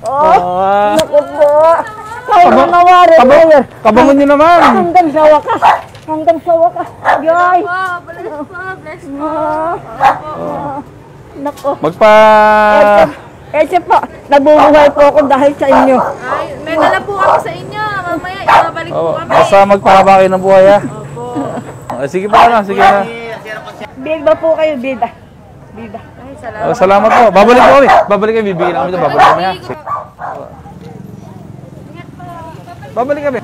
Naku po. Kaya manawarin, Mayor. Kabangon nyo naman. Hanggang sa wakas. Hanggang sa wakas. Yay. Bless po. Naku. Ese po, nabubuhay po ako dahil sa inyo. Ay, may dala po kami sa inyo. Mamaya, ibabalik po kami. Basta magpahaba kayo ng buhay, ha? Sige pa na, sige na. Bida po kayo, bida. Bida. Ay, salamat. Salamat po. Babalik po kami. Babalik kami. Bibigyan kami ito. Babalik kami, ha? Babalik kami.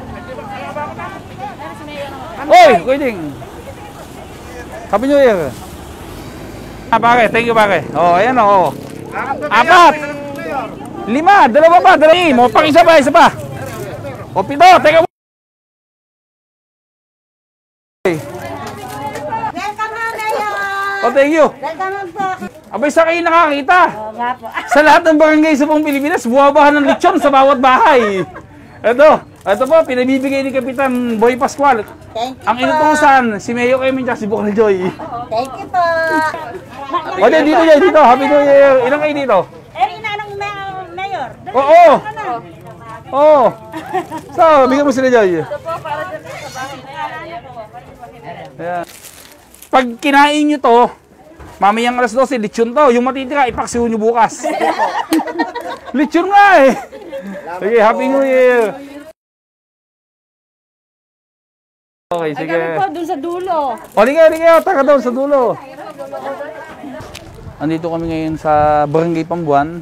Oy! Kuiting! Happy New Year! Pare. Thank you, pare. Ayan o. 4! 5! Dalawa pa! Mo pang isa pa! Isa pa! 7! Teka mo! Thank you! Abay, sa kayo nakakita? Sa lahat ng barangay sa buong Pilipinas, buwabahan ng lechon sa bawat bahay. Ito po, pinabibigay ni Kapitan Boy Pascual. Ang inutusan, si Mayo Kevin at si Bukal Joy. Thank you po. Dito Joy, dito. Happy New Year. Ilang kayo dito? Erina ng Mayor. Oo. So, bigyan mo sila Joy. Ayan. Pag kinain nyo to, mamayang alas 12, lechon to. Yung matitira, ipaksiw nyo bukas. Lechon nga eh. Sige, Happy New Year. Okay, sige. Ay, po, dun sa dulo. Liga, taka doon sa dulo. Andito kami ngayon sa Barangay Pambuan.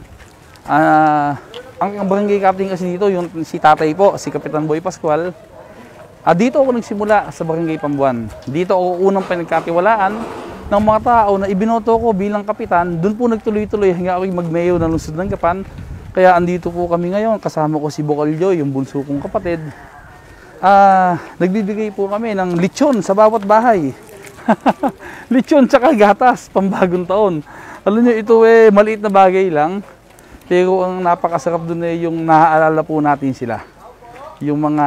Ang barangay captain kasi dito, yung si tatay po, si Kapitan Boy Pascual. Dito ako nagsimula sa Barangay Pambuan. Dito ako unang pinagkatiwalaan ng mga tao na ibinoto ko bilang kapitan. Doon po nagtuloy-tuloy hanggang ako mag-mayo ng lungsod ng Gapan. Kaya andito po kami ngayon. Kasama ko si Bukal Joy, yung bunso kong kapatid. Nagbibigay po kami ng lechon sa bawat bahay. Lechon tsaka gatas, pambagong taon. Alam nyo, ito maliit na bagay lang. Pero ang napakasarap dun yung naaalala po natin sila. Yung mga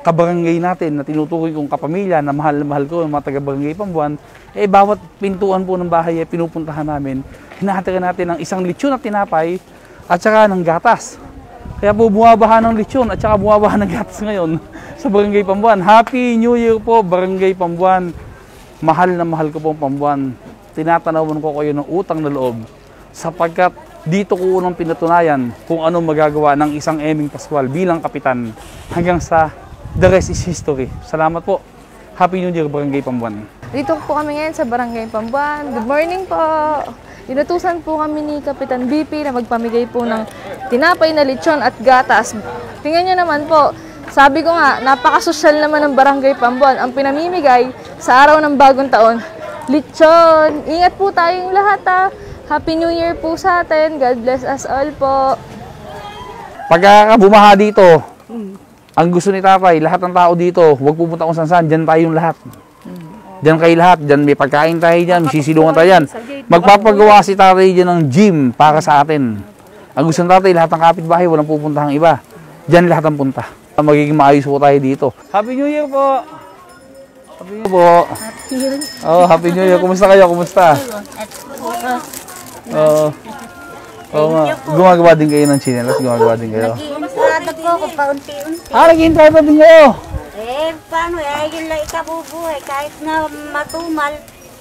kabarangay natin na tinutukoy kong kapamilya na mahal na mahal ko, yung mga taga-barangay Pambuan, bawat pintuan po ng bahay pinupuntahan namin. Hinahatiran natin ng isang lechon na tinapay at saka ng gatas. Kaya po bumabaha ng lechon at saka bumabaha ng gatas ngayon sa Barangay Pambuan. Happy New Year po, Barangay Pambuan. Mahal na mahal ko po ang Pambuan. Tinatanawan ko kayo ng utang na loob sapagkat dito ko unang pinatunayan kung anong magagawa ng isang Eming Pascual bilang kapitan hanggang sa the rest is history. Salamat po. Happy New Year, Barangay Pambuan. Dito po kami ngayon sa Barangay Pambuan. Good morning po. Inutusan po kami ni Kapitan BP na magpamigay po ng tinapay na lechon at gatas. Tingnan nyo naman po, sabi ko nga, napakasosyal naman ng Barangay Pambuan. Ang pinamimigay sa araw ng bagong taon, lechon. Ingat po tayong lahat ha. Happy New Year po sa atin. God bless us all po. Pagka bumaha dito, ang gusto ni tatay, lahat ng tao dito, huwag pupunta kung saan, dyan tayong lahat. Diyan kayo lahat, diyan may pagkain tayo dyan, may sisilungan tayo dyan. Magpapagawa si tatay dyan ng gym para sa atin. Ang gusto ng tatay, lahat ng kapitbahay, walang pupuntahang iba. Diyan lahat ang punta. Magiging maayos po tayo dito. Happy New Year po! Happy New Year po! Happy New Year. Kumusta kayo? Kumusta? Gumagawa din kayo ng chinelas? Gumagawa din kayo? Nag-iintrada po ako paunti-unti. Nag-iintrada din kayo? Paano? Yun lang ikabubuhay. Kahit na matumal,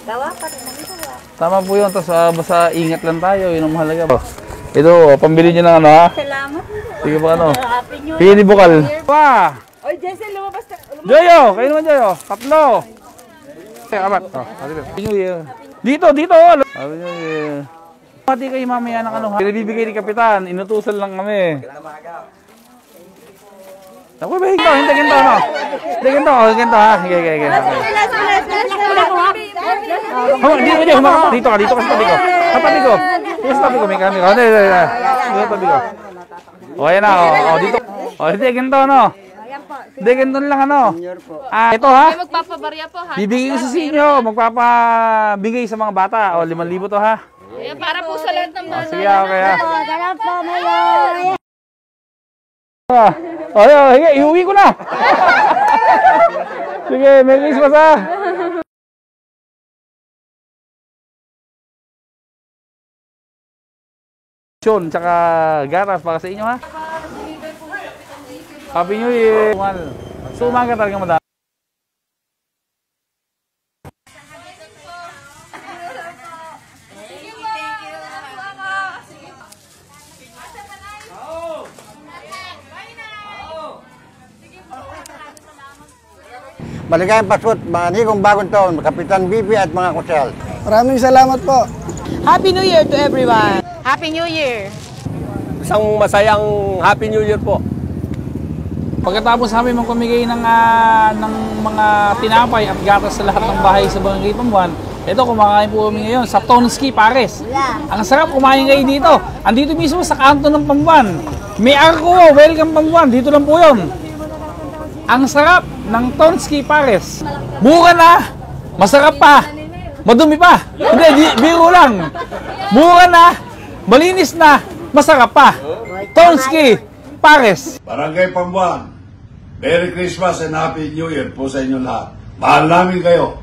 gawa pa rin ang gawa. Tama po yun. Tapos basta ingat lang tayo. Yun ang mahalaga. Ito, pambili nyo ng ano ha? Salamat. Sige po ano? Happy New Year. Pili ni Bukal. Pa! Oy, Jessel, lumabas ka. Joyo! Kayo naman Joyo. 3. Apat. Happy New Year. Dito. Happy New Year. Pati kayo mamaya ng ano ha? Pinabibigay ni Kapitan. Inutusan lang kami. Ako ba hinto? Hinto no? Hinto ha? Sige. Dito ka sa tabi ko. Sa tabi ko. Sa tabi ko, may camera. Sa tabi ko. Ayan na, dito. Hindi, ganito no? Hindi, ganito lang ano? Ito ha? Magpapabarya po ha. Bibigay ko sa inyo. Magpapabigay sa mga bata. 5,000 to ha? Para po sa lahat ng mga. Sige, okay ha? Ganun po, Mayor. Iuwi ko na. Sige, Merry Christmas ha. tsaka gatas para sa inyo, ha? Happy New Year! So, umaga talaga madami. Maligayang Paskot, manigong bagong taon, Kapitan BP at mga kusel. Maraming salamat po. Happy New Year to everyone! Happy New Year! Isang masayang Happy New Year po. Pagkatapos namin magpamigay ng mga tinapay at gatas sa lahat ng bahay sa Barangay Pambuan, ito, kumakain po kami ngayon sa Tonski Pares. Ang sarap kumain kayo dito. Andito mismo sa kanto ng Pambuan. May arko, welcome Pambuan. Dito lang po yun. Ang sarap ng Tonski Pares. Mura na, masarap pa, madumi pa. Hindi, biro lang. Mura na, malinis na, masarap pa. Tonski Pares. Barangay Pambuan, Merry Christmas and Happy New Year po sa inyo lahat. Mahal namin kayo.